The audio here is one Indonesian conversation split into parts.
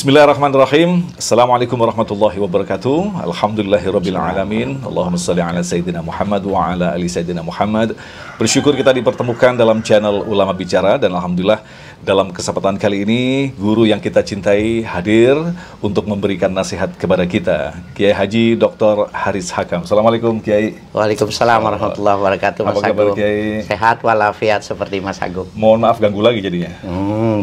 Bismillahirrahmanirrahim. Assalamualaikum warahmatullahi wabarakatuh. Alhamdulillahirabbil alamin. Allahumma shalli ala sayyidina Muhammad wa ala ali sayyidina Muhammad. Bersyukur kita dipertemukan dalam channel Ulama Bicara, dan alhamdulillah dalam kesempatan kali ini guru yang kita cintai hadir untuk memberikan nasihat kepada kita, Kiai Haji Dr. Haris Hakam. Assalamualaikum Kiai. Waalaikumsalam warahmatullahi wabarakatuh. Mas Apa kabar, Agung? Kiai? Sehat walafiat seperti Mas Agung. Mohon maaf ganggu lagi jadinya.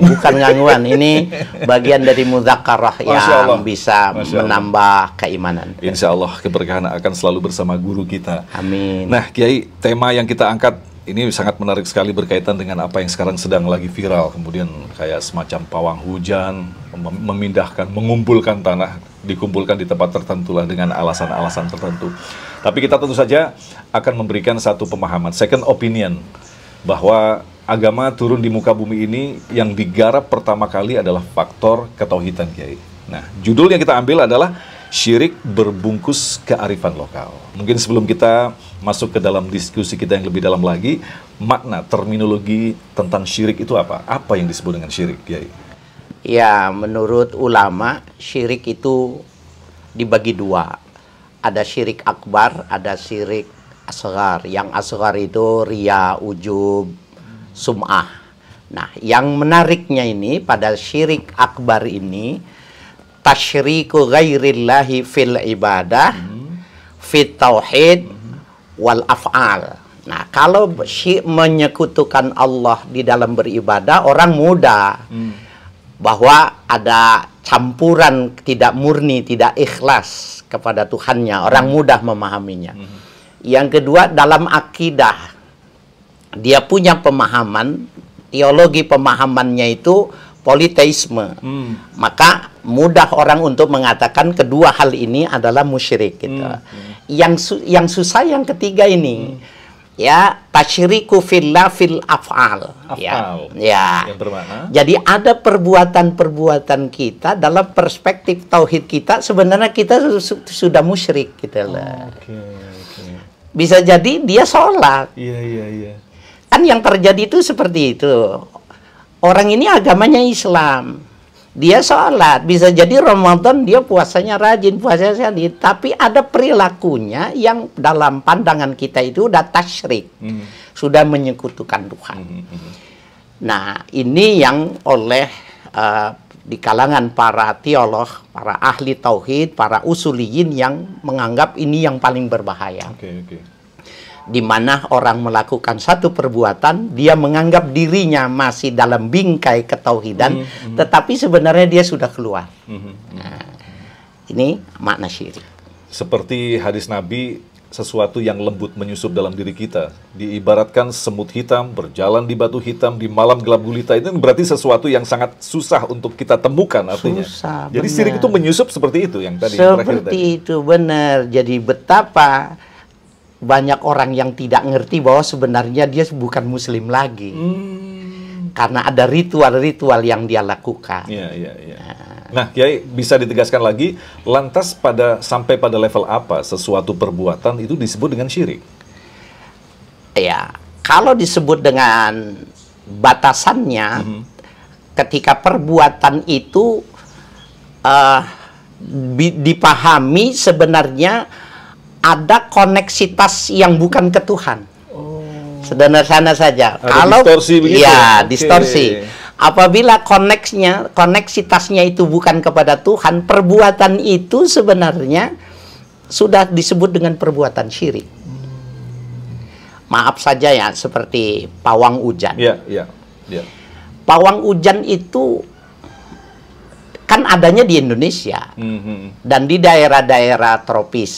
Bukan gangguan, ini bagian dari mudzakarah Masya Allah. yang bisa Masya Allah. menambah keimanan. Insya Allah keberkahan akan selalu bersama guru kita. Amin. Nah Kiai, tema yang kita angkat ini sangat menarik sekali berkaitan dengan apa yang sekarang sedang lagi viral. Kemudian kayak semacam pawang hujan, memindahkan, mengumpulkan tanah, dikumpulkan di tempat tertentu lah dengan alasan-alasan tertentu. Tapi kita tentu saja akan memberikan satu pemahaman, second opinion, bahwa agama turun di muka bumi ini yang digarap pertama kali adalah faktor ketauhidan, Kiai. Nah, judul yang kita ambil adalah syirik berbungkus kearifan lokal. Mungkin sebelum kita masuk ke dalam diskusi kita yang lebih dalam lagi, makna terminologi tentang syirik itu apa? Apa yang disebut dengan syirik, Kiai? Ya, menurut ulama, syirik itu dibagi dua. Ada syirik akbar, ada syirik asghar. Yang asghar itu riya, ujub, sum'ah. Nah, yang menariknya ini pada syirik akbar ini, tasyriku ghairillahi fil ibadah, fit tauhid, wal af'al. Nah, kalau menyekutukan Allah di dalam beribadah, orang mudah bahwa ada campuran tidak murni, tidak ikhlas kepada Tuhannya. Orang mudah memahaminya. Yang kedua, dalam akidah, dia punya pemahaman, teologi pemahamannya itu politeisme. Maka mudah orang untuk mengatakan kedua hal ini adalah musyrik gitu. Yang susah yang ketiga ini. Ya, tasyriku fillah fil af'al. Ya. Yang bermakna? Jadi ada perbuatan-perbuatan kita dalam perspektif tauhid kita, sebenarnya kita sudah musyrik gitu loh. Bisa jadi dia sholat. Iya. Kan yang terjadi itu seperti itu. Orang ini agamanya Islam, dia sholat, bisa jadi Ramadan dia puasanya rajin, puasanya sedikit, tapi ada perilakunya yang dalam pandangan kita itu udah tasyrik, sudah menyekutukan Tuhan. Nah, ini yang oleh di kalangan para teolog, para ahli tauhid, para usuliyin yang menganggap ini yang paling berbahaya. Di mana orang melakukan satu perbuatan, dia menganggap dirinya masih dalam bingkai ketauhidan, tetapi sebenarnya dia sudah keluar. Nah, ini makna syirik. Seperti hadis Nabi, sesuatu yang lembut menyusup dalam diri kita. Diibaratkan semut hitam berjalan di batu hitam di malam gelap gulita. Itu berarti sesuatu yang sangat susah untuk kita temukan artinya. Susah, jadi benar. syirik itu menyusup seperti itu yang tadi. Seperti itu, benar. Jadi betapa banyak orang yang tidak ngerti bahwa sebenarnya dia bukan muslim lagi. Karena ada ritual-ritual yang dia lakukan. Iya. Nah, Kiai, bisa ditegaskan lagi, lantas sampai pada level apa sesuatu perbuatan itu disebut dengan syirik? Ya, kalau disebut dengan batasannya, ketika perbuatan itu dipahami sebenarnya ada koneksitas yang bukan ke Tuhan. Sederhana saja. Ada Kalau distorsi begitu? ya, Oke. distorsi. Apabila koneksitasnya itu bukan kepada Tuhan, perbuatan itu sebenarnya sudah disebut dengan perbuatan syirik. Maaf saja ya, seperti pawang hujan. Iya. Pawang hujan itu kan adanya di Indonesia dan di daerah-daerah tropis.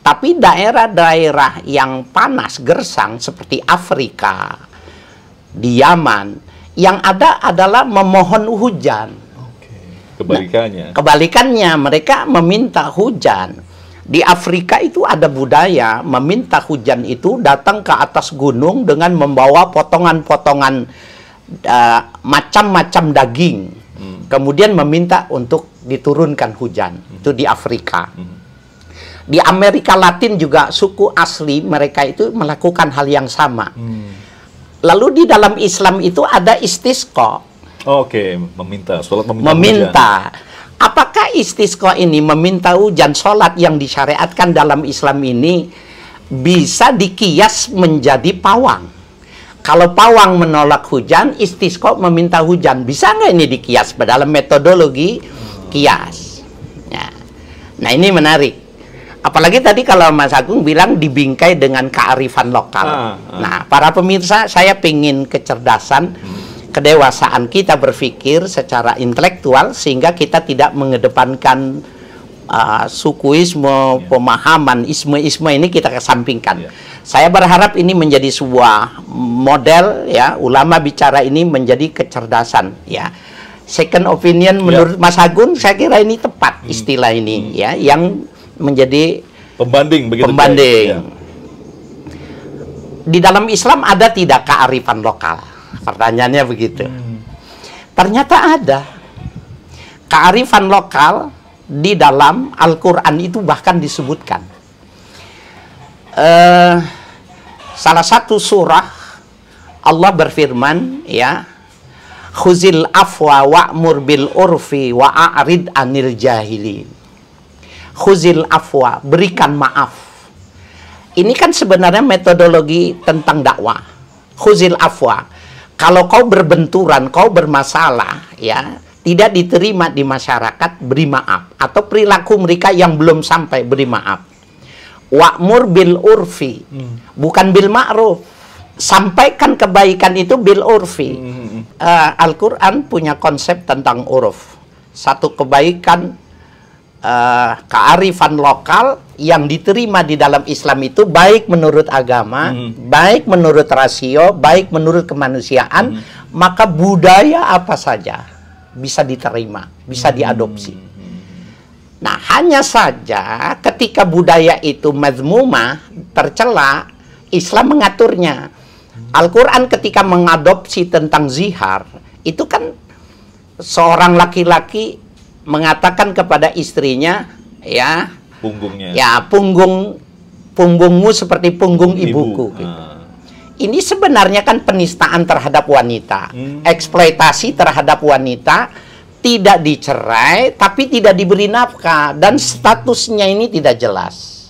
Tapi daerah-daerah yang panas, gersang, seperti Afrika, di Yaman, yang ada adalah memohon hujan. Kebalikannya. Nah, kebalikannya, mereka meminta hujan. Di Afrika itu ada budaya meminta hujan itu datang ke atas gunung dengan membawa potongan-potongan macam-macam daging. Kemudian meminta untuk diturunkan hujan. Itu di Afrika. Di Amerika Latin juga suku asli mereka itu melakukan hal yang sama. Lalu di dalam Islam itu ada istisqa. Oke, meminta, sholat meminta. Meminta. Apakah istisqa ini meminta hujan, sholat yang disyariatkan dalam Islam ini bisa dikias menjadi pawang? Kalau pawang menolak hujan, istisqa meminta hujan. Bisa nggak ini dikias dalam metodologi kias? Nah ini menarik. Apalagi tadi kalau Mas Agung bilang dibingkai dengan kearifan lokal. Nah, para pemirsa, saya pingin kecerdasan, kedewasaan kita berpikir secara intelektual sehingga kita tidak mengedepankan sukuisme, pemahaman, isme-isme ini kita kesampingkan. Saya berharap ini menjadi sebuah model, ya, ulama bicara ini menjadi kecerdasan, ya. Second opinion menurut Mas Agun, saya kira ini tepat istilah ini, ya, yang menjadi pembanding, begitu. Pembanding. Di dalam Islam ada tidak kearifan lokal? Pertanyaannya begitu. Ternyata ada. Kearifan lokal di dalam Al-Quran itu bahkan disebutkan. Salah satu surah Allah berfirman, ya, khuzil afwa wa'mur bil urfi wa'arid anil jahilin. Khuzil afwa, berikan maaf. Ini kan sebenarnya metodologi tentang dakwah. Khuzil afwa. Kalau kau berbenturan, kau bermasalah, ya, tidak diterima di masyarakat, beri maaf. Atau perilaku mereka yang belum sampai, beri maaf. Wa'mur bil urfi, bukan bil ma'ruf. Sampaikan kebaikan itu bil urfi. Al-Quran punya konsep tentang uruf. Satu kebaikan, kearifan lokal yang diterima di dalam Islam itu baik menurut agama, baik menurut rasio, baik menurut kemanusiaan, maka budaya apa saja bisa diterima, bisa diadopsi. Nah, hanya saja ketika budaya itu mazmumah, tercela, Islam mengaturnya. Al-Quran ketika mengadopsi tentang zihar, itu kan seorang laki-laki mengatakan kepada istrinya, ya, punggungnya, ya, punggungmu seperti punggung ibuku. Gitu. Ini sebenarnya kan penistaan terhadap wanita, eksploitasi terhadap wanita, tidak dicerai tapi tidak diberi nafkah dan statusnya ini tidak jelas.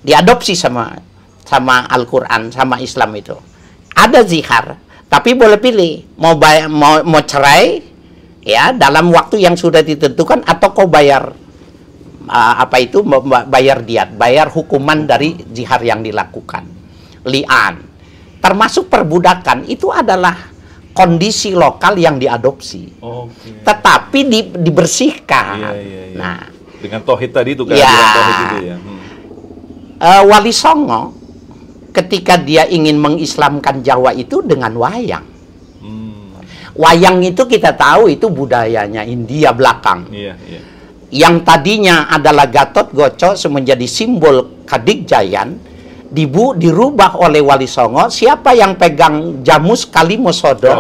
Diadopsi sama Al-Quran, sama Islam itu. Ada zihar, tapi boleh pilih mau cerai, ya, dalam waktu yang sudah ditentukan, atau kau bayar bayar diat, bayar hukuman dari zihar yang dilakukan. Li'an, termasuk perbudakan, itu adalah kondisi lokal yang diadopsi. Tetapi dibersihkan. Nah, dengan tauhid tadi itu kan, ya, tauhid itu, ya. Wali Songo ketika dia ingin mengislamkan Jawa itu dengan wayang. Wayang itu kita tahu itu budayanya India belakang. Yang tadinya adalah Gatot Goco menjadi simbol Kadigjayan, dirubah oleh Wali Songo. Siapa yang pegang Jamus Kalimosodo,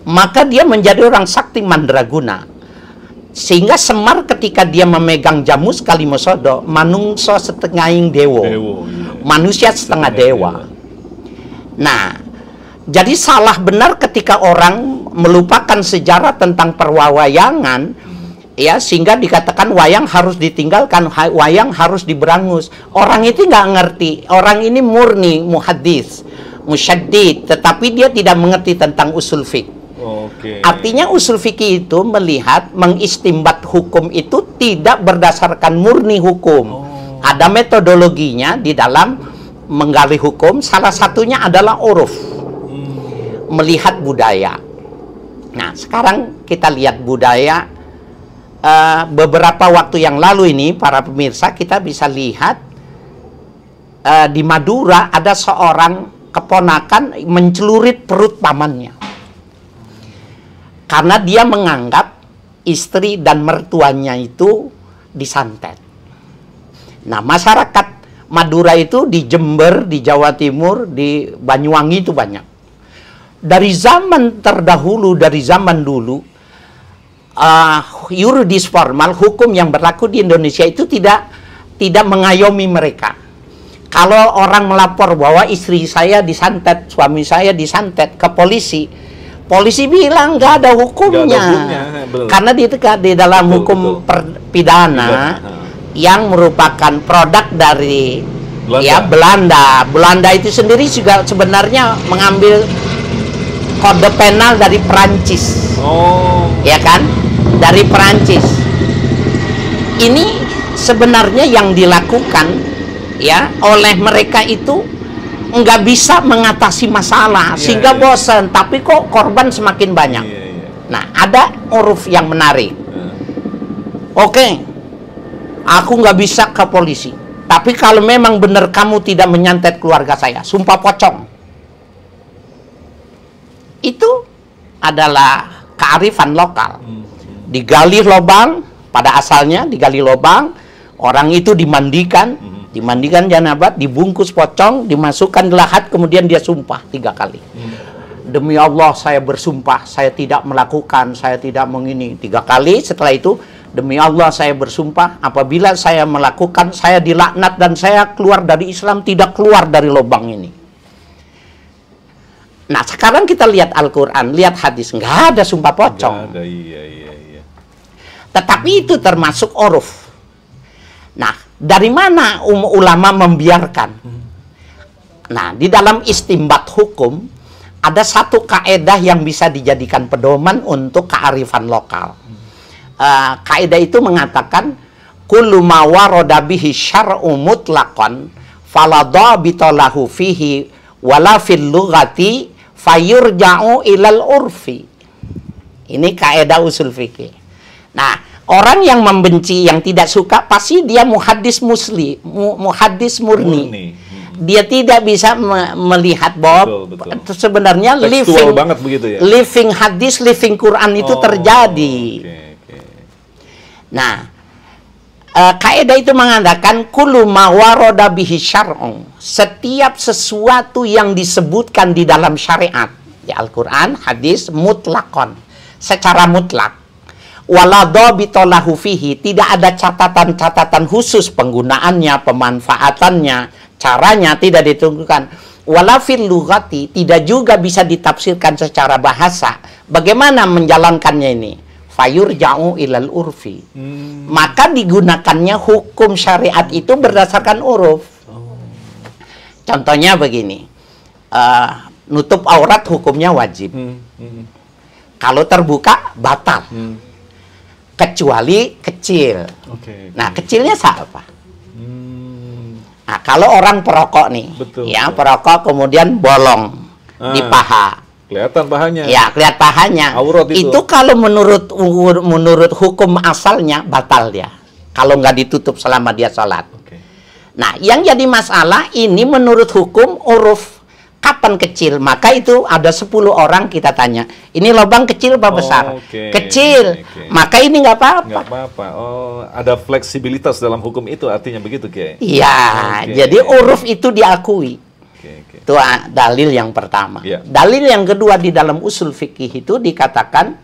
maka dia menjadi orang sakti mandraguna. Sehingga Semar ketika dia memegang Jamus Kalimosodo, manungso setengahing dewo, manusia setengah dewa. Nah, jadi salah benar ketika orang melupakan sejarah tentang perwayangan, ya, sehingga dikatakan wayang harus ditinggalkan, wayang harus diberangus. Orang itu nggak ngerti, orang ini murni muhaddis, musyaddid, tetapi dia tidak mengerti tentang usul fiqh. Artinya usul fikih itu melihat mengistimbat hukum itu tidak berdasarkan murni hukum. Ada metodologinya di dalam menggali hukum, salah satunya adalah uruf, melihat budaya. Nah, sekarang kita lihat budaya. Beberapa waktu yang lalu ini, para pemirsa, kita bisa lihat di Madura ada seorang keponakan mencelurit perut pamannya. Karena dia menganggap istri dan mertuanya itu disantet. Nah, masyarakat Madura itu di Jember, di Jawa Timur, di Banyuwangi itu banyak. Dari zaman terdahulu, dari zaman dulu, yuridis formal, hukum yang berlaku di Indonesia itu tidak mengayomi mereka. Kalau orang melapor bahwa istri saya disantet, suami saya disantet ke polisi, Polisi bilang nggak ada hukumnya, Nggak ada hukumnya, betul. karena di dalam Betul, hukum betul. pidana yang merupakan produk dari Belanda. Belanda itu sendiri juga sebenarnya mengambil kode penal dari Perancis, ya kan? Dari Perancis. Ini sebenarnya yang dilakukan ya oleh mereka itu nggak bisa mengatasi masalah, sehingga bosan, tapi kok korban semakin banyak. Nah, ada uruf yang menarik. Oke, aku nggak bisa ke polisi, tapi kalau memang benar kamu tidak menyantet keluarga saya, sumpah pocong. Itu adalah kearifan lokal. Digali lubang, pada asalnya digali lubang, orang itu dimandikan janabat, dibungkus pocong, dimasukkan di lahat, kemudian dia sumpah 3 kali. Demi Allah saya bersumpah, saya tidak melakukan, saya tidak mengini. 3 kali, setelah itu, demi Allah saya bersumpah, apabila saya melakukan, saya dilaknat dan saya keluar dari Islam, tidak keluar dari lubang ini. Nah, sekarang kita lihat Al-Quran, lihat hadis, nggak ada sumpah pocong. Nggak ada, iya. Tetapi itu termasuk uruf. Nah, dari mana ulama membiarkan? Nah, di dalam istimbat hukum, ada satu kaedah yang bisa dijadikan pedoman untuk kearifan lokal. Kaedah itu mengatakan, kullu ma warada bihi syar'u mutlaqan fala dhabita lahu fihi wala fil lughati fayurja'u ilal urfi. Ini kaedah usul fikih. Nah, orang yang membenci, yang tidak suka, pasti dia muhaddis muhaddis murni. Dia tidak bisa melihat bahwa sebenarnya tekstual banget begitu ya? Living hadis, living Quran itu terjadi. Nah, kaidah itu mengatakan kullu ma warada bihi syar'un, setiap sesuatu yang disebutkan di dalam syariat, di Al-Quran, hadis, mutlakon, secara mutlak. Wala dhabita lahu fihi, tidak ada catatan-catatan khusus penggunaannya, pemanfaatannya, caranya tidak ditentukan. Wala fil lughati, tidak juga bisa ditafsirkan secara bahasa. Bagaimana menjalankannya ini? Fayurja'u ilal urfi. Maka digunakannya hukum syariat itu berdasarkan uruf. Contohnya begini, nutup aurat hukumnya wajib. Kalau terbuka batal. Kecuali kecil. Nah, kecilnya siapa? Nah, kalau orang perokok nih, perokok kemudian bolong di paha. Kelihatan pahanya. Ya, kelihatan pahanya. Aurat itu. Itu kalau menurut hukum asalnya batal dia. Kalau nggak ditutup selama dia sholat. Nah, yang jadi masalah ini menurut hukum uruf. Kapan kecil? Maka itu ada 10 orang kita tanya. Ini lubang kecil apa besar? Kecil. Maka ini nggak apa-apa. Nggak apa-apa. Oh, ada fleksibilitas dalam hukum itu artinya begitu, Kiai? Iya. Jadi uruf itu diakui. Itu dalil yang pertama. Dalil yang kedua di dalam usul fikih itu dikatakan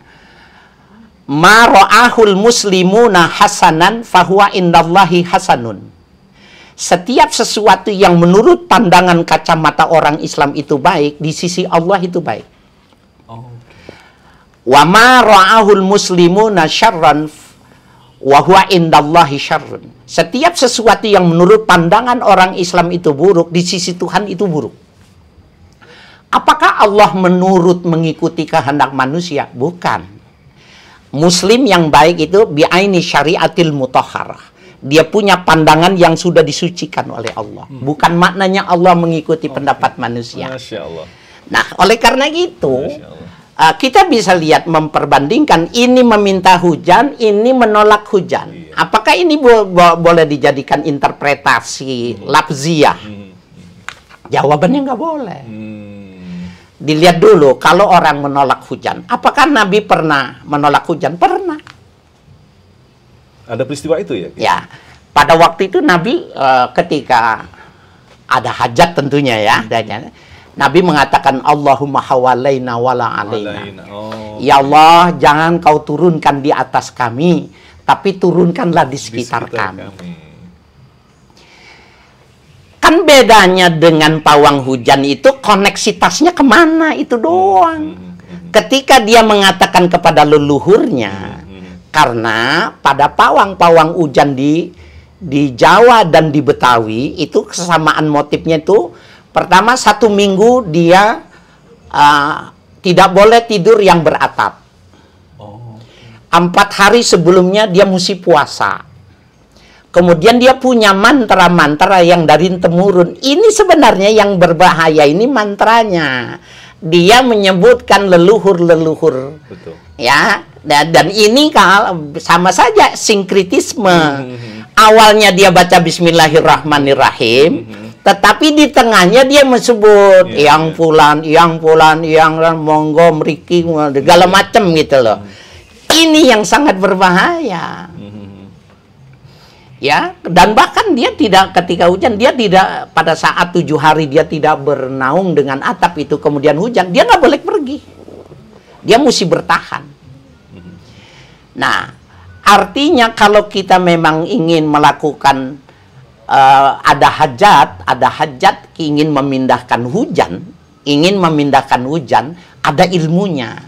ma ra'ahul muslimuna hasanan fahuwa indallahi hasanun. Setiap sesuatu yang menurut pandangan kacamata orang Islam itu baik, di sisi Allah itu baik. Wa ma ra'ahul muslimuna syarran wa huwa indallahi syarrun. Setiap sesuatu yang menurut pandangan orang Islam itu buruk, di sisi Tuhan itu buruk. Apakah Allah menurut mengikuti kehendak manusia? Bukan. Muslim yang baik itu bi'aini syariatil mutahharah. Dia punya pandangan yang sudah disucikan oleh Allah. Bukan maknanya Allah mengikuti pendapat manusia. Masya Allah. Nah, oleh karena itu, kita bisa lihat memperbandingkan ini meminta hujan, ini menolak hujan. Apakah ini boleh dijadikan interpretasi lafziyah? Jawabannya nggak boleh. Dilihat dulu, kalau orang menolak hujan, apakah Nabi pernah menolak hujan? Pernah. Ada peristiwa itu ya? Ya, pada waktu itu Nabi ketika ada hajat tentunya ya, Nabi mengatakan Allahumma hawalaina wala alaina. Ya Allah, jangan kau turunkan di atas kami, tapi turunkanlah di sekitar kami. Kan bedanya dengan pawang hujan itu koneksitasnya kemana itu doang. Ketika dia mengatakan kepada leluhurnya, karena pada pawang-pawang hujan di Jawa dan di Betawi itu kesamaan motifnya itu, pertama 1 minggu dia tidak boleh tidur yang beratap. 4 hari sebelumnya dia mesti puasa. Kemudian dia punya mantra-mantra yang dari temurun. Ini sebenarnya yang berbahaya, ini mantranya. Dia menyebutkan leluhur-leluhur. Betul. Ya, dan ini sama saja sinkritisme. Awalnya dia baca Bismillahirrahmanirrahim, tetapi di tengahnya dia menyebut yang fulan, yang monggo mriki segala macam gitu loh. Ini yang sangat berbahaya. Ya, dan bahkan dia tidak, ketika hujan dia tidak, pada saat 7 hari dia tidak bernaung dengan atap itu, kemudian hujan, dia nggak boleh pergi. Dia mesti bertahan. Nah, artinya kalau kita memang ingin melakukan ada hajat ingin memindahkan hujan, ada ilmunya.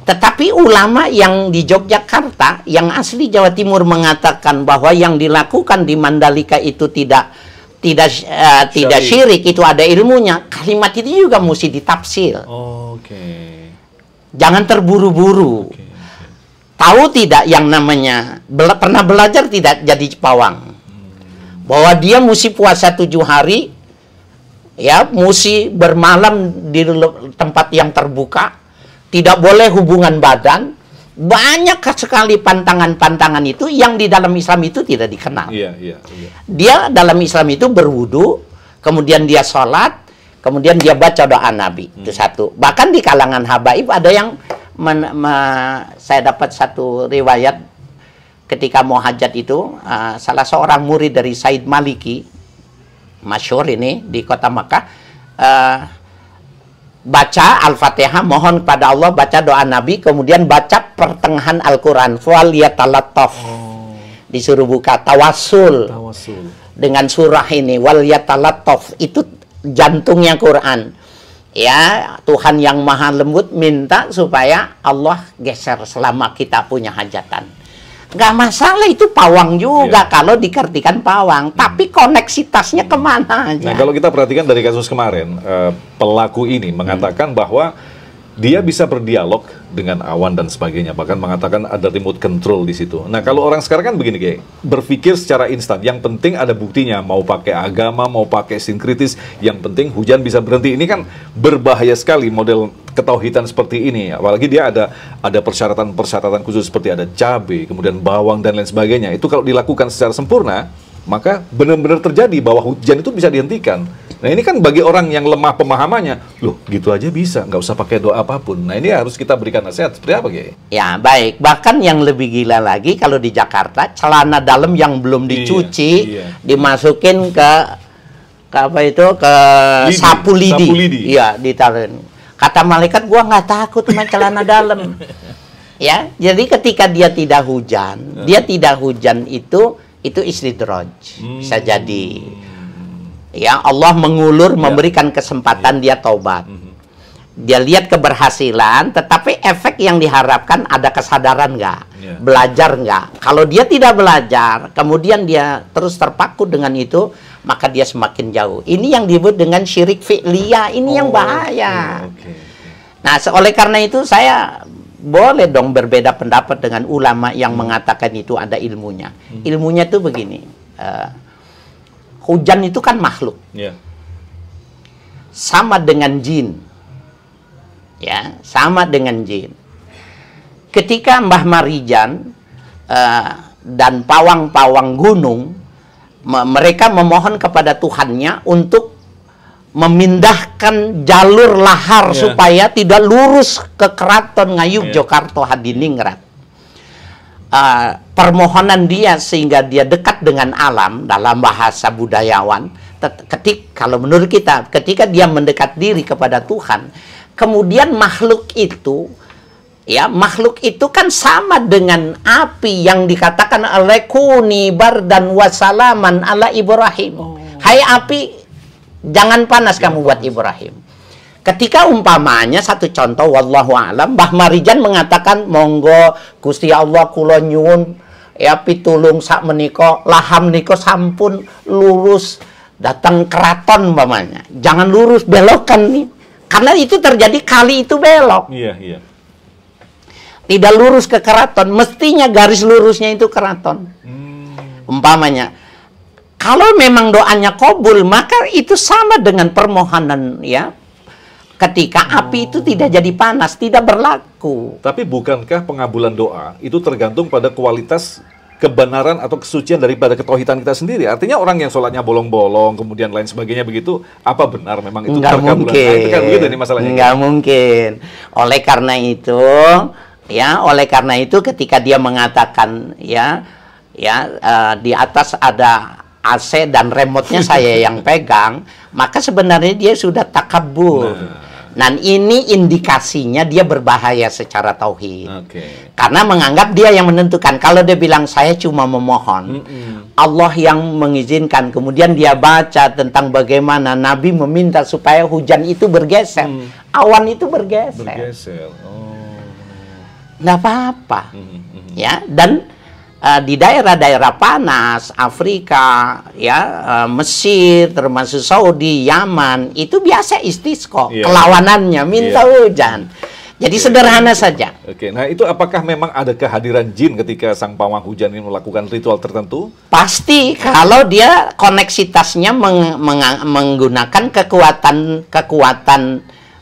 Tetapi ulama yang di Yogyakarta, yang asli Jawa Timur mengatakan bahwa yang dilakukan di Mandalika itu tidak syirik, itu ada ilmunya. Kalimat itu juga mesti ditafsir. Jangan terburu-buru. Tahu tidak yang namanya, pernah belajar tidak jadi pawang? Bahwa dia mesti puasa 7 hari, ya, mesti bermalam di tempat yang terbuka, tidak boleh hubungan badan. Banyak sekali pantangan-pantangan itu yang di dalam Islam itu tidak dikenal. Dia dalam Islam itu berwudu, kemudian dia sholat, kemudian dia baca doa Nabi. Itu satu. Bahkan di kalangan habaib ada yang saya dapat satu riwayat ketika mau hajat itu, salah seorang murid dari Said Maliki, masyhur ini di kota Makkah, baca Al-Fatihah, mohon kepada Allah, baca doa Nabi, kemudian baca pertengahan Al-Quran, wal yatalattaf, disuruh buka tawasul dengan surah ini, wal yatalattaf, itu jantungnya Quran. Ya, Tuhan yang maha lembut minta supaya Allah geser selama kita punya hajatan. Nggak masalah, itu pawang juga kalau dikertikan pawang, tapi koneksitasnya kemana aja. Nah, kalau kita perhatikan dari kasus kemarin, pelaku ini mengatakan bahwa dia bisa berdialog dengan awan dan sebagainya, bahkan mengatakan ada remote control di situ. Nah, kalau orang sekarang kan begini, kayak berpikir secara instan, yang penting ada buktinya, mau pakai agama, mau pakai sinkritis, yang penting hujan bisa berhenti. Ini kan berbahaya sekali model ketauhidan seperti ini, apalagi dia ada persyaratan-persyaratan khusus seperti ada cabai, kemudian bawang dan lain sebagainya. Itu kalau dilakukan secara sempurna, maka benar-benar terjadi bahwa hujan itu bisa dihentikan. Nah, ini kan bagi orang yang lemah pemahamannya, loh gitu aja bisa, nggak usah pakai doa apapun. Nah, ini harus kita berikan nasihat seperti apa, Kiai? Ya, baik. Bahkan yang lebih gila lagi, kalau di Jakarta, celana dalam yang belum dicuci, dimasukin ke apa itu, ke sapu lidi. Iya, ditaruhin. Kata malaikat, gua nggak takut sama celana dalam. Ya, jadi ketika dia tidak hujan, itu istidraj, bisa jadi. Ya, Allah mengulur, memberikan kesempatan dia taubat. Dia lihat keberhasilan, tetapi efek yang diharapkan ada kesadaran nggak? Belajar nggak? Kalau dia tidak belajar, kemudian dia terus terpaku dengan itu, maka dia semakin jauh. Ini yang disebut dengan syirik fi'liyah, ini yang bahaya. Nah, oleh karena itu saya boleh dong berbeda pendapat dengan ulama yang mengatakan itu ada ilmunya. Ilmunya itu begini, hujan itu kan makhluk, sama dengan jin, ya, sama dengan jin. Ketika Mbah Marijan dan pawang-pawang gunung, mereka memohon kepada Tuhannya untuk memindahkan jalur lahar supaya tidak lurus ke Keraton Ngayuk Jogarta Hadiningrat. Permohonan dia sehingga dia dekat dengan alam dalam bahasa budayawan. Kalau menurut kita, ketika dia mendekat diri kepada Tuhan, kemudian makhluk itu, ya, makhluk itu kan sama dengan api yang dikatakan alaikuni bardan wasalaman ala Ibrahim. Hai api, jangan panas kamu buat Ibrahim. Ketika umpamanya satu contoh, wallahu a'lam, Mbah Marijan mengatakan, monggo Gusti Allah kula nyuwun ya pitulung sak menika laham niko sampun lurus datang keraton umpamanya. Jangan lurus, belokan nih. Karena itu terjadi kali itu belok. Iya, iya. Tidak lurus ke keraton, mestinya garis lurusnya itu keraton. Umpamanya, kalau memang doanya kabul, maka itu sama dengan permohonan ya. Ketika api itu tidak jadi panas, tidak berlaku. Tapi bukankah pengabulan doa itu tergantung pada kualitas kebenaran atau kesucian daripada ketauhidan kita sendiri? Artinya orang yang sholatnya bolong-bolong, kemudian lain sebagainya begitu, apa benar memang itu Nggak terkabulan? mungkin. Nah, itu kan begitu nih masalahnya. Nggak mungkin. Oleh karena itu ketika dia mengatakan di atas ada AC dan remote-nya saya yang pegang, maka sebenarnya dia sudah takabur. Dan ini indikasinya dia berbahaya secara tauhid. Karena menganggap dia yang menentukan. Kalau dia bilang saya cuma memohon, Allah yang mengizinkan. Kemudian dia baca tentang bagaimana Nabi meminta supaya hujan itu bergeser, awan itu bergeser. Nggak apa-apa. Ya, dan di daerah-daerah panas, Afrika, Mesir, termasuk Saudi, Yaman, itu biasa istisqa, kelawanannya minta hujan. Jadi sederhana saja. Nah itu apakah memang ada kehadiran jin ketika sang pawang hujan ini melakukan ritual tertentu? Pasti, kalau dia koneksitasnya menggunakan kekuatan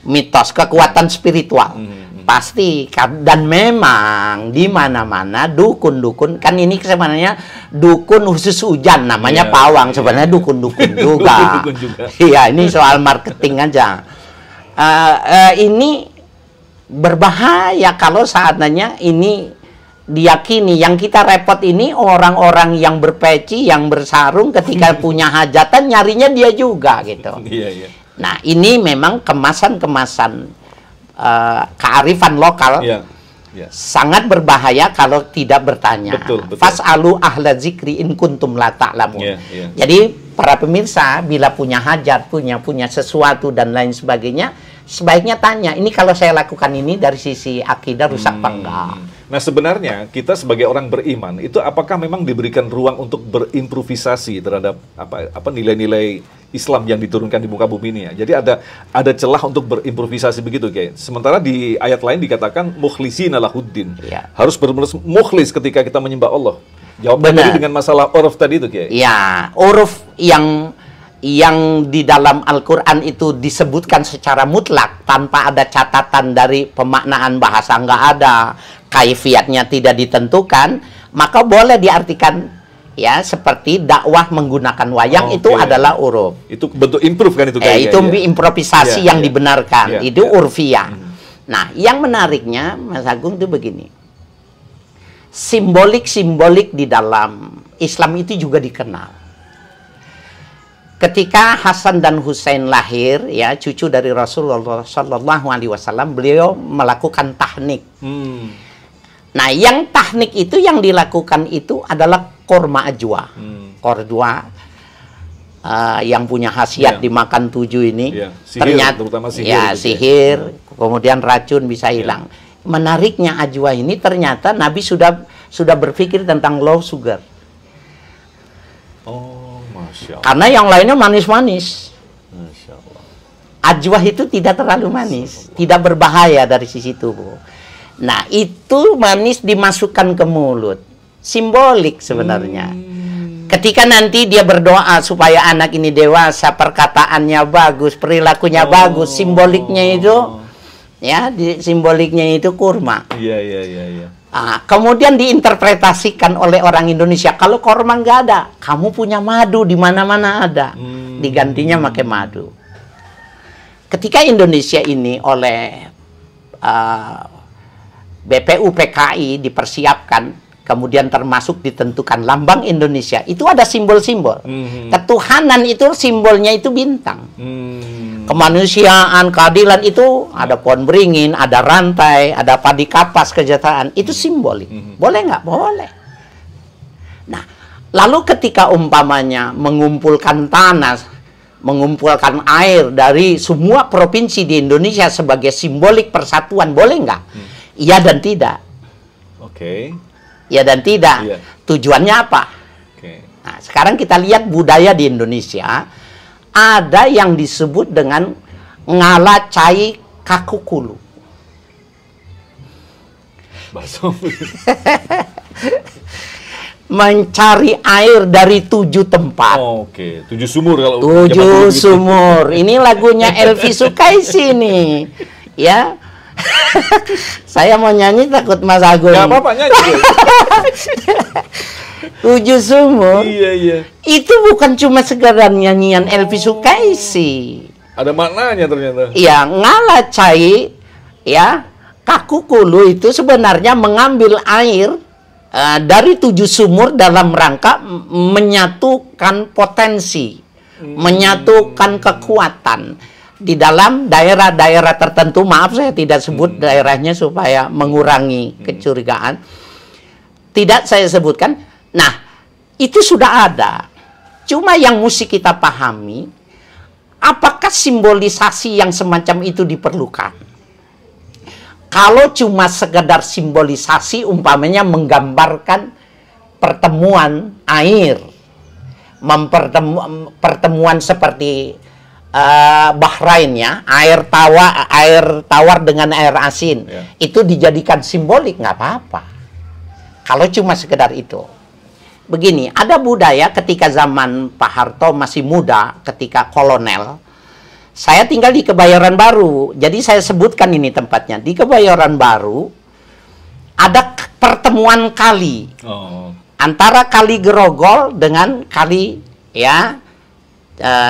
mitos, kekuatan spiritual. Pasti, dan memang di mana-mana dukun-dukun, kan ini sebenarnya dukun khusus hujan, namanya pawang, sebenarnya dukun-dukun juga. Iya, ini soal marketing aja. Ini berbahaya kalau saatnya ini diyakini. Yang kita repot ini orang-orang yang berpeci, yang bersarung, ketika punya hajatan nyarinya dia juga gitu. Nah, ini memang kemasan-kemasan kearifan lokal sangat berbahaya kalau tidak bertanya. Fas'alu ahla zikri in kuntum la ta'lamun. Jadi para pemirsa bila punya hajat, punya sesuatu dan lain sebagainya, sebaiknya tanya, ini kalau saya lakukan ini dari sisi akidah rusak apa enggak? Nah sebenarnya kita sebagai orang beriman itu apakah memang diberikan ruang untuk berimprovisasi terhadap apa nilai-nilai Islam yang diturunkan di muka bumi ini ya. Jadi ada celah untuk berimprovisasi begitu kayak. Sementara di ayat lain dikatakan mukhlisina lahuddin. Harus benar-benar mukhlis ketika kita menyembah Allah. Jawabnya tadi dengan masalah uruf tadi itu kayak. Ya, uruf yang di dalam Al-Quran itu disebutkan secara mutlak tanpa ada catatan dari pemaknaan bahasa, nggak ada, kaifiatnya tidak ditentukan, maka boleh diartikan ya seperti dakwah menggunakan wayang. Itu adalah uruf. Itu bentuk improve kan itu kayaknya. Itu improvisasi yang dibenarkan. Itu urfiah. Nah, yang menariknya Mas Agung itu begini. Simbolik-simbolik di dalam Islam itu juga dikenal. Ketika Hasan dan Husain lahir, ya cucu dari Rasulullah Shallallahu Alaihi Wasallam, beliau melakukan tahnik. Nah, yang tahnik itu yang dilakukan itu adalah korma ajwa, korma yang punya khasiat dimakan 7 ini. Sihir, ternyata terutama sihir. Sihir, kemudian racun bisa hilang. Menariknya ajwa ini ternyata Nabi sudah berpikir tentang low sugar. Karena yang lainnya manis-manis. Ajwa itu tidak terlalu manis, tidak berbahaya dari sisi tubuh. Nah, itu manis dimasukkan ke mulut. Simbolik sebenarnya. Ketika nanti dia berdoa supaya anak ini dewasa, perkataannya bagus, perilakunya bagus, simboliknya itu simboliknya itu kurma. Kemudian diinterpretasikan oleh orang Indonesia, kalau korma nggak ada, kamu punya madu, di mana-mana ada. Digantinya pakai madu. Ketika Indonesia ini oleh BPUPKI dipersiapkan, kemudian termasuk ditentukan lambang Indonesia, itu ada simbol-simbol. Ketuhanan itu simbolnya itu bintang. Kemanusiaan, keadilan itu ada pohon beringin, ada rantai, ada padi kapas, kesejahteraan. Itu simbolik. Boleh nggak? Boleh. Nah, lalu ketika umpamanya mengumpulkan tanah mengumpulkan air dari semua provinsi di Indonesia sebagai simbolik persatuan, boleh nggak? Iya dan tidak. Oke. Iya dan tidak. Iya. Tujuannya apa? Oke. Nah, sekarang kita lihat budaya di Indonesia, ada yang disebut dengan ngala cai kakukulu. Bahasa Mencari air dari 7 tempat. Oke, 7 sumur kalau 7 sumur. Ini lagunya Elvi Sukaisi nih. Ya. Saya mau nyanyi takut Mas Agung. Gak apa-apa nyanyi. 7 sumur. Iya, iya. Itu bukan cuma sekedar nyanyian Elvi Sukaisi. Ada maknanya ternyata. Iya, ngala cai ya, kakukulu itu sebenarnya mengambil air dari 7 sumur dalam rangka menyatukan potensi, menyatukan kekuatan di dalam daerah-daerah tertentu. Maaf saya tidak sebut daerahnya supaya mengurangi kecurigaan. Tidak saya sebutkan. Nah, itu sudah ada. Cuma yang mesti kita pahami, apakah simbolisasi yang semacam itu diperlukan? Kalau cuma sekedar simbolisasi, umpamanya menggambarkan pertemuan air, pertemuan seperti Bahrain ya, air tawar dengan air asin, itu dijadikan simbolik, nggak apa-apa. Kalau cuma sekedar itu. Begini, ada budaya ketika zaman Pak Harto masih muda, ketika kolonel, saya tinggal di Kebayoran Baru, jadi saya sebutkan ini tempatnya. Di Kebayoran Baru ada pertemuan kali antara Kali Grogol dengan kali ya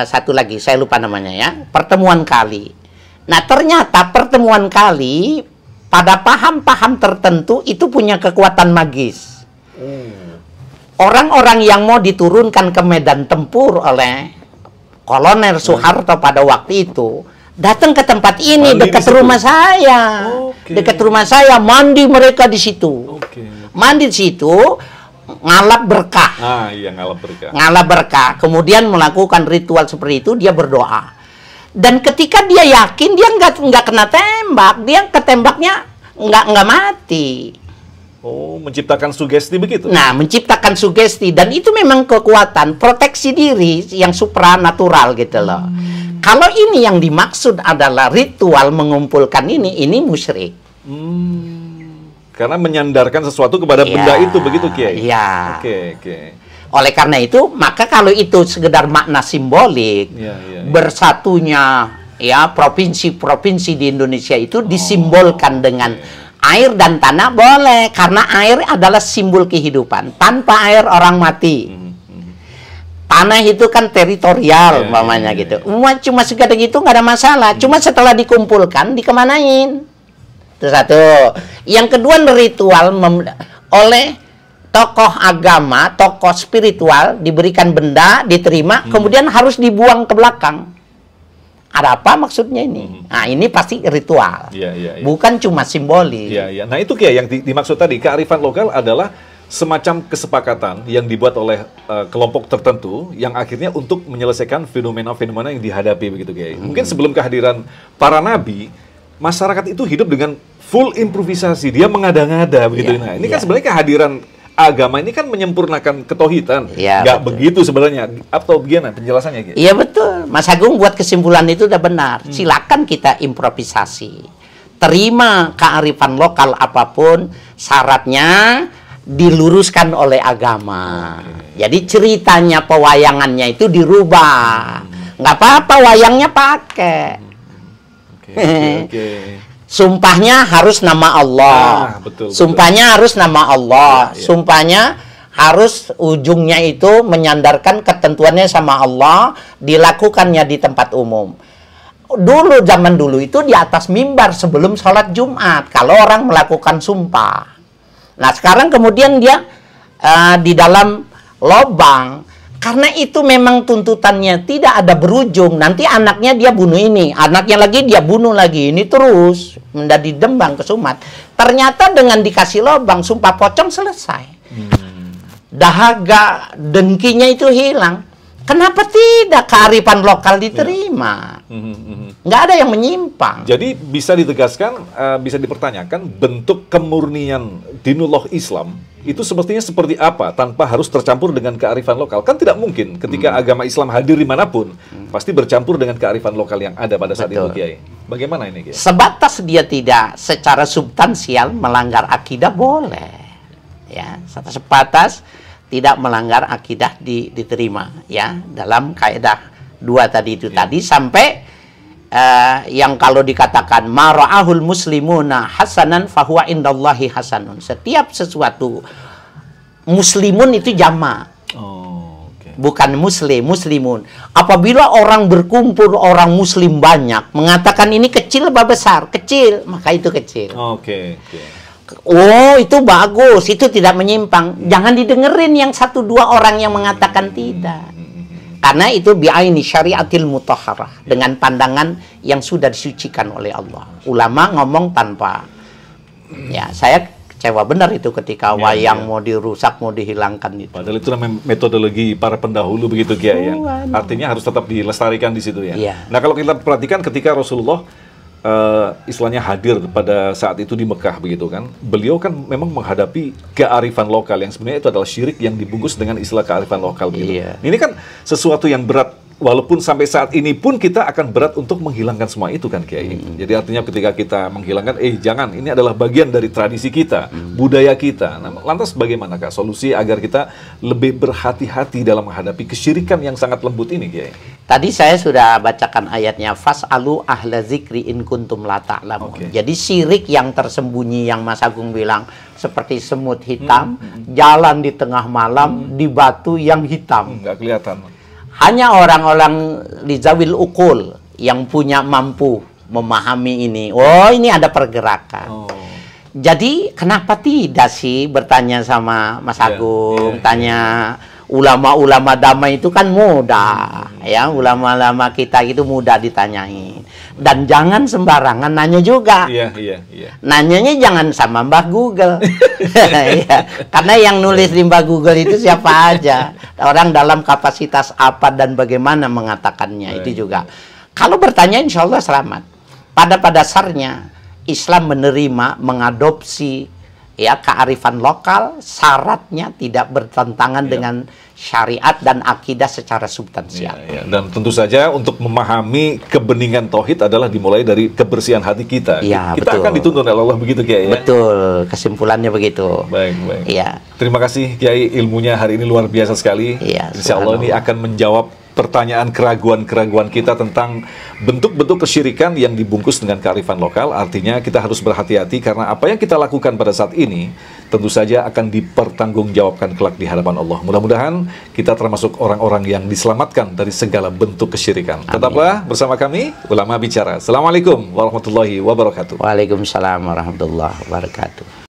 satu lagi saya lupa namanya ya, pertemuan kali. Nah ternyata pertemuan kali pada paham-paham tertentu itu punya kekuatan magis. Orang-orang yang mau diturunkan ke medan tempur oleh Kolonel Soeharto pada waktu itu datang ke tempat ini, dekat rumah saya. Dekat rumah saya, mandi mereka di situ. Mandi di situ, ngalap berkah. Iya, ngalap berkah. Ngalap berkah. Kemudian melakukan ritual seperti itu, dia berdoa. Dan ketika dia yakin dia nggak kena tembak, dia ketembaknya nggak mati. Oh, menciptakan sugesti begitu? Nah, menciptakan sugesti. Dan itu memang kekuatan, proteksi diri yang supranatural gitu loh. Kalau ini yang dimaksud adalah ritual mengumpulkan ini musyrik. Karena menyandarkan sesuatu kepada benda itu, begitu Kiai? Iya. Oke. Oleh karena itu, maka kalau itu sekedar makna simbolik, bersatunya ya provinsi-provinsi di Indonesia itu disimbolkan dengan air dan tanah boleh, karena air adalah simbol kehidupan. Tanpa air orang mati. Tanah itu kan teritorial, umpamanya gitu. Cuma sekedar gitu nggak ada masalah. Cuma setelah dikumpulkan, dikemanain? Itu satu. Yang kedua, ritual oleh tokoh agama, tokoh spiritual, diberikan benda, diterima, kemudian harus dibuang ke belakang. Ada apa maksudnya ini? Nah, ini pasti ritual. Bukan cuma simbolis. Nah, itu Kiai yang dimaksud tadi, kearifan lokal adalah semacam kesepakatan yang dibuat oleh kelompok tertentu yang akhirnya untuk menyelesaikan fenomena-fenomena yang dihadapi begitu Kiai. Mungkin sebelum kehadiran para nabi, masyarakat itu hidup dengan full improvisasi, dia mengada-ngada begitu. Nah, ini kan sebenarnya kehadiran agama ini kan menyempurnakan ketauhidan. Nggak begitu sebenarnya. Atau gimana penjelasannya gitu? Iya betul. Mas Agung buat kesimpulan itu udah benar. Silakan kita improvisasi. Terima kearifan lokal apapun, syaratnya diluruskan oleh agama. Jadi ceritanya, pewayangannya itu dirubah. Nggak apa-apa wayangnya pakai. Sumpahnya harus nama Allah. Sumpahnya harus nama Allah. Sumpahnya harus ujungnya itu menyandarkan ketentuannya sama Allah, dilakukannya di tempat umum. Dulu, zaman dulu itu di atas mimbar sebelum sholat Jumat, kalau orang melakukan sumpah. Nah sekarang kemudian dia di dalam lobang. Karena itu memang tuntutannya tidak ada berujung. Nanti anaknya dia bunuh ini, anaknya lagi dia bunuh lagi. Ini terus menjadi dembang ke Sumat. Ternyata dengan dikasih lubang, sumpah pocong selesai. Dahaga, dengkinya itu hilang. Kenapa tidak kearifan lokal diterima? Nggak ada yang menyimpang. Jadi bisa ditegaskan, bisa dipertanyakan bentuk kemurnian dinullah Islam itu semestinya seperti apa tanpa harus tercampur dengan kearifan lokal. Kan tidak mungkin ketika agama Islam hadir dimanapun, pasti bercampur dengan kearifan lokal yang ada pada saat itu, Kiai. Bagaimana ini, Kiai? Sebatas dia tidak secara substansial melanggar akidah boleh. Ya, sebatas tidak melanggar akidah diterima ya dalam kaidah dua tadi itu tadi sampai yang kalau dikatakan mara'ahul muslimuna hasanan fahuwa indallahi hasanun. Setiap sesuatu muslimun itu jamak. Bukan muslimun. Apabila orang berkumpul, orang muslim banyak mengatakan ini kecil apa besar? Kecil, maka itu kecil. Oh, itu bagus, itu tidak menyimpang. Jangan didengerin yang satu dua orang yang mengatakan tidak. Karena itu bi'aini syariatil mutahharah, dengan pandangan yang sudah disucikan oleh Allah. Ulama ngomong tanpa. Ya, saya kecewa benar itu ketika wayang mau dirusak, mau dihilangkan itu. Padahal itu namanya metodologi para pendahulu begitu, Kiai ya. Artinya harus tetap dilestarikan di situ ya. Nah, kalau kita perhatikan ketika Rasulullah istilahnya hadir pada saat itu di Mekah begitu kan, beliau kan memang menghadapi kearifan lokal yang sebenarnya itu adalah syirik yang dibungkus dengan istilah kearifan lokal begitu. Ini kan sesuatu yang berat, walaupun sampai saat ini pun kita akan berat untuk menghilangkan semua itu kan, Kiai. Jadi artinya ketika kita menghilangkan, jangan, ini adalah bagian dari tradisi kita, budaya kita. Nah, lantas bagaimana Kak solusi agar kita lebih berhati-hati dalam menghadapi kesyirikan yang sangat lembut ini, Kiai? Tadi saya sudah bacakan ayatnya, fas'alu ahla zikri in kuntum la ta'lamun. Jadi syirik yang tersembunyi yang Mas Agung bilang seperti semut hitam, jalan di tengah malam di batu yang hitam. Nggak kelihatan. Hanya orang-orang lizawil ukul yang punya mampu memahami ini. Oh, ini ada pergerakan. Jadi kenapa tidak sih bertanya sama Mas Agung, tanya ulama-ulama damai itu kan mudah, ya, ulama-ulama kita itu mudah ditanyain. Dan jangan sembarangan nanya juga. Nanyanya jangan sama Mbah Google. Ya, karena yang nulis di Mbah Google itu siapa aja, orang dalam kapasitas apa dan bagaimana mengatakannya itu juga. Kalau bertanya insya Allah selamat. Pada dasarnya Islam menerima, mengadopsi ya kearifan lokal, syaratnya tidak bertentangan dengan syariat dan akidah secara substansial. Dan tentu saja untuk memahami kebeningan tauhid adalah dimulai dari kebersihan hati kita. Kita akan dituntun oleh Allah begitu, Kiai ya. Betul, kesimpulannya begitu. Baik. Terima kasih, Kiai, ilmunya hari ini luar biasa sekali. Insya Allah ini akan menjawab pertanyaan keraguan-keraguan kita tentang bentuk-bentuk kesyirikan yang dibungkus dengan kearifan lokal. Artinya kita harus berhati-hati karena apa yang kita lakukan pada saat ini tentu saja akan dipertanggungjawabkan kelak di hadapan Allah. Mudah-mudahan kita termasuk orang-orang yang diselamatkan dari segala bentuk kesyirikan. Tetaplah bersama kami, Ulama Bicara. Assalamualaikum warahmatullahi wabarakatuh. Waalaikumsalam warahmatullahi wabarakatuh.